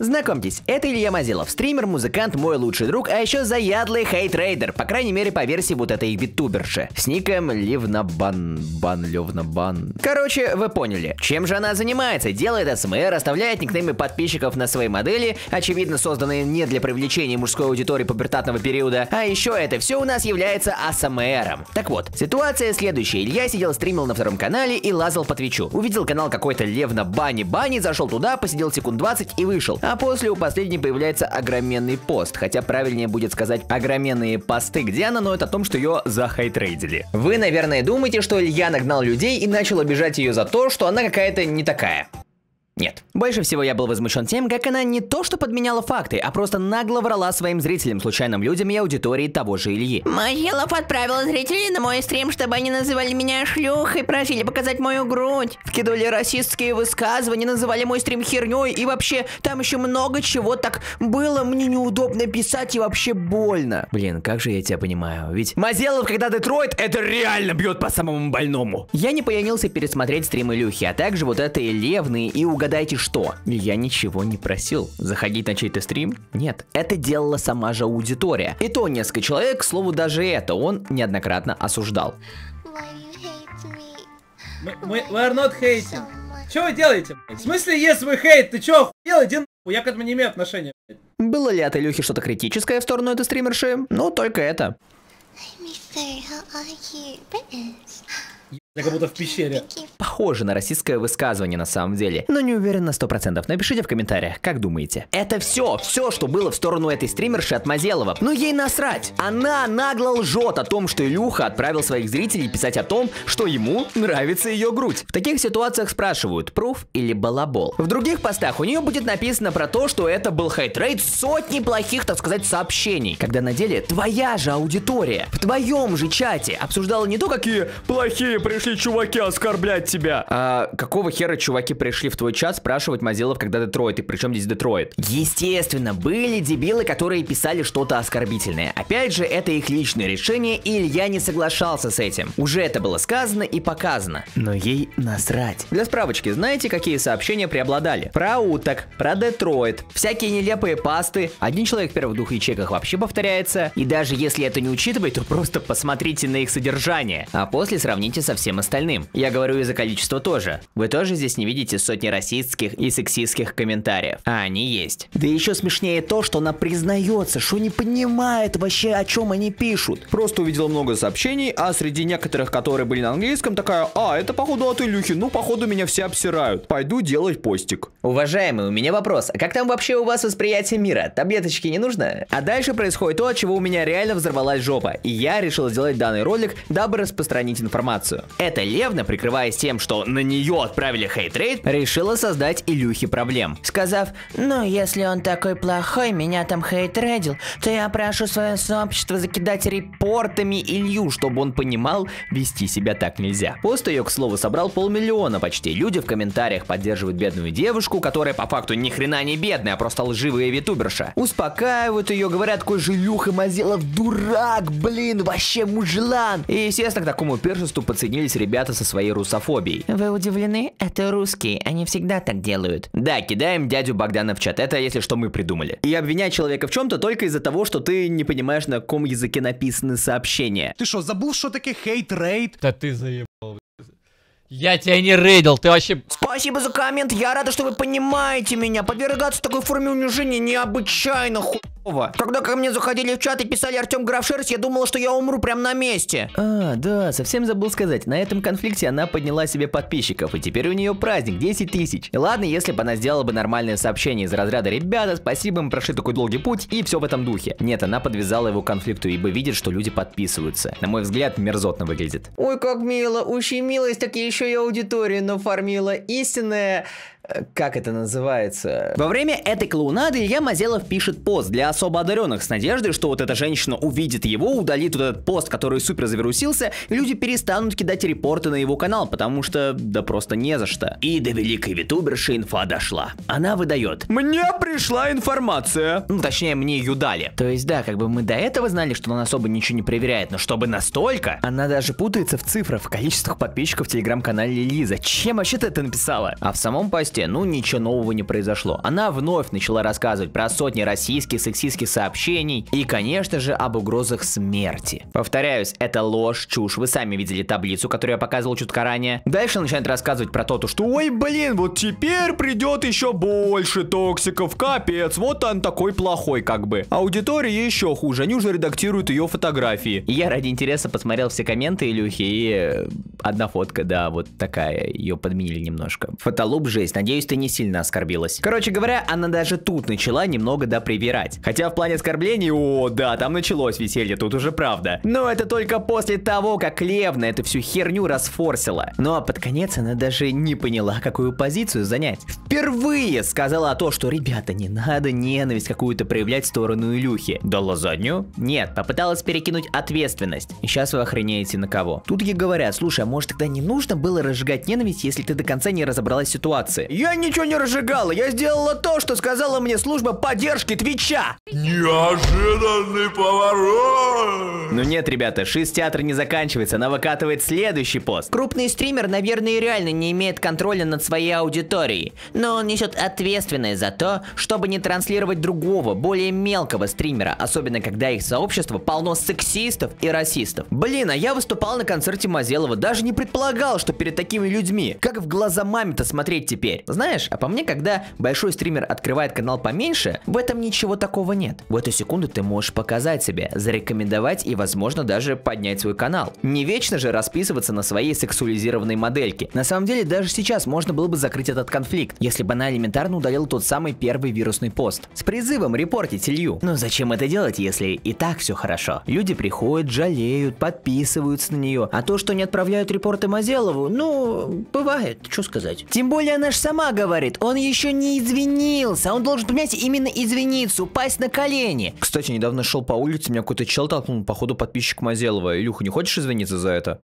Знакомьтесь, это Илья Мазилов, стример, музыкант, мой лучший друг, а еще заядлый хейт-рейдер, по крайней мере по версии вот этой витуберши, с ником Ливнабан. Короче, вы поняли, чем же она занимается, делает АСМР, оставляет никнеймы подписчиков на своей модели, очевидно созданные не для привлечения мужской аудитории пубертатного периода, а еще это все у нас является АСМРом. Так вот, ситуация следующая, Илья сидел стримил на втором канале и лазал по твичу, увидел канал какой-то Левнабани, зашел туда, посидел секунд 20 и вышел. А после у последней появляется огроменный пост, хотя правильнее будет сказать огроменные посты, где она ноет о том, что ее захейтрейдили. Вы, наверное, думаете, что Илья нагнал людей и начал обижать ее за то, что она какая-то не такая. Нет. Больше всего я был возмущен тем, как она не то что подменяла факты, а просто нагло врала своим зрителям, случайным людям и аудитории того же Ильи. Мазилов отправил зрителей на мой стрим, чтобы они называли меня шлюхой, просили показать мою грудь. Вкидывали расистские высказывания, называли мой стрим херней и вообще там еще много чего так было, мне неудобно писать и вообще больно. Блин, как же я тебя понимаю, ведь Мазилов, когда Детройт, это реально бьет по самому больному. Я не поленился пересмотреть стрим Илюхи, а также вот это Левные и угадайте что? Я ничего не просил. Заходить на чей-то стрим? Нет. Это делала сама же аудитория. И то несколько человек, к слову, даже это он неоднократно осуждал. We are not hating. Что вы делаете? В смысле, если вы хейт, ты чё, охуел? Иди нахуй, я к этому не имею отношения. Было ли от Илюхи что-то критическое в сторону этой стримерши? Ну, только это. Я как будто в пещере. Похоже на расистское высказывание на самом деле, но не уверен на 100%. Напишите в комментариях, как думаете. Это все, что было в сторону этой стримерши от Мазелова. Но ей насрать. Она нагло лжет о том, что Илюха отправил своих зрителей писать о том, что ему нравится ее грудь. В таких ситуациях спрашивают, пруф или балабол. В других постах у нее будет написано про то, что это был хейтрейд, сотни плохих, так сказать, сообщений. Когда на деле твоя же аудитория в твоем же чате обсуждала не то, какие плохие пришли чуваки оскорблять тебя. А какого хера чуваки пришли в твой чат спрашивать Мазилов, когда Детройт, и при чем здесь Детройт? Естественно, были дебилы, которые писали что-то оскорбительное. Опять же, это их личное решение, и Илья не соглашался с этим. Уже это было сказано и показано. Но ей насрать. Для справочки, знаете, какие сообщения преобладали? Про уток, про Детройт, всякие нелепые пасты. Один человек в первых двух ячейках вообще повторяется. И даже если это не учитывать, то просто посмотрите на их содержание. А после сравните со всем остальным. Я говорю из-за количества тоже. Вы тоже здесь не видите сотни расистских и сексистских комментариев. А они есть. Да еще смешнее то, что она признается, что не понимает вообще, о чем они пишут. Просто увидела много сообщений, а среди некоторых, которые были на английском, такая: а, это походу от Илюхи, ну походу меня все обсирают. Пойду делать постик. Уважаемый, у меня вопрос. А как там вообще у вас восприятие мира? Таблеточки не нужно? А дальше происходит то, от чего у меня реально взорвалась жопа. И я решил сделать данный ролик, дабы распространить информацию. Эта Левна, прикрываясь тем, что на нее отправили хейтрейд, решила создать Илюхе проблем, сказав: ну, если он такой плохой, меня там хейтрейдил, то я прошу свое сообщество закидать репортами Илью, чтобы он понимал, вести себя так нельзя. Пост ее, к слову, собрал 500 000 почти. Люди в комментариях поддерживают бедную девушку, которая по факту ни хрена не бедная, а просто лживая витуберша. Успокаивают ее, говорят, какой же Илюха Мазилов дурак, блин, вообще мужлан. И, естественно, к такому пиршеству подсоединились ребята со своей русофобией. Вы удивлены? Это русские, они всегда так делают. Да, кидаем дядю Богдана в чат, это если что мы придумали. И обвинять человека в чем-то только из-за того, что ты не понимаешь, на каком языке написаны сообщения. Ты что, забыл, что такое хейт-рейд? Да ты заебал. Я тебя не рейдил, ты вообще... Спасибо за коммент, я рада, что вы понимаете меня. Подвергаться такой форме унижения необычайно хуёво. Когда ко мне заходили в чат и писали Артем Графшерсть, я думала, что я умру прямо на месте. А, да, совсем забыл сказать. На этом конфликте она подняла себе подписчиков, и теперь у нее праздник 10 000. И ладно, если бы она сделала бы нормальное сообщение из разряда: ребята, спасибо, мы прошли такой долгий путь, и все в этом духе. Нет, она подвязала его к конфликту, ибо видит, что люди подписываются. На мой взгляд, мерзотно выглядит. Ой, как мило, ущемилась, так еще и аудиторию нафармила. Истинная... Как это называется? Во время этой клоунады Илья Мазилов пишет пост для особо одаренных с надеждой, что вот эта женщина увидит его, удалит вот этот пост, который супер завирусился, и люди перестанут кидать репорты на его канал, потому что да просто не за что. И до великой витуберши инфа дошла. Она выдает: мне пришла информация. Ну, точнее, мне ее дали. То есть, да, как бы мы до этого знали, что он особо ничего не проверяет, но чтобы настолько... Она даже путается в цифрах, в количествах подписчиков в телеграм-канале Ильи. Зачем вообще ты это написала? А в самом посте почте, ну ничего нового не произошло. Она вновь начала рассказывать про сотни российских сексистских сообщений и, конечно же, об угрозах смерти. Повторяюсь, это ложь, чушь. Вы сами видели таблицу, которую я показывал чутка ранее. Дальше начинает рассказывать про то, что ой, блин, вот теперь придет еще больше токсиков, капец, вот он такой плохой как бы. Аудитория еще хуже, они уже редактируют ее фотографии. И я ради интереса посмотрел все комменты Илюхи, и одна фотка, да, вот такая, ее подменили немножко. Фотолуп жесть, надеюсь, ты не сильно оскорбилась. Короче говоря, она даже тут начала немного допривирать. Хотя в плане оскорблений, о, да, там началось веселье, тут уже правда. Но это только после того, как Левна эту всю херню расфорсила. Ну а под конец она даже не поняла, какую позицию занять. Впервые сказала то, что, ребята, не надо ненависть какую-то проявлять в сторону Илюхи. Дала заднюю? Нет, попыталась перекинуть ответственность. И сейчас вы охренеете на кого. Тут ей говорят, слушай, а может тогда не нужно было разжигать ненависть, если ты до конца не разобралась в ситуации? Я ничего не разжигала, я сделала то, что сказала мне служба поддержки Твича. Неожиданный поворот! Ну нет, ребята, шиз-театр не заканчивается, она выкатывает следующий пост. Крупный стример, наверное, реально не имеет контроля над своей аудиторией, но он несет ответственность за то, чтобы не транслировать другого, более мелкого стримера, особенно когда их сообщество полно сексистов и расистов. Блин, а я выступал на концерте Мазелова, даже не предполагал, что перед такими людьми. Как в глаза маме-то смотреть теперь? Знаешь, а по мне, когда большой стример открывает канал поменьше, в этом ничего такого нет. В эту секунду ты можешь показать себя, зарекомендовать и, возможно, даже поднять свой канал. Не вечно же расписываться на своей сексуализированной модельке. На самом деле, даже сейчас можно было бы закрыть этот конфликт, если бы она элементарно удалила тот самый первый вирусный пост с призывом репортить Илью. Но зачем это делать, если и так все хорошо? Люди приходят, жалеют, подписываются на нее, а то, что не отправляют репорты Мазелову, ну, бывает, что сказать. Тем более она ж сама говорит, он еще не извинился, он должен, понимаете, именно извиниться, упасть на колени. Кстати, недавно шел по улице, меня какой-то чел толкнул, походу подписчик Мазелова. Илюха, не хочешь извиниться за это?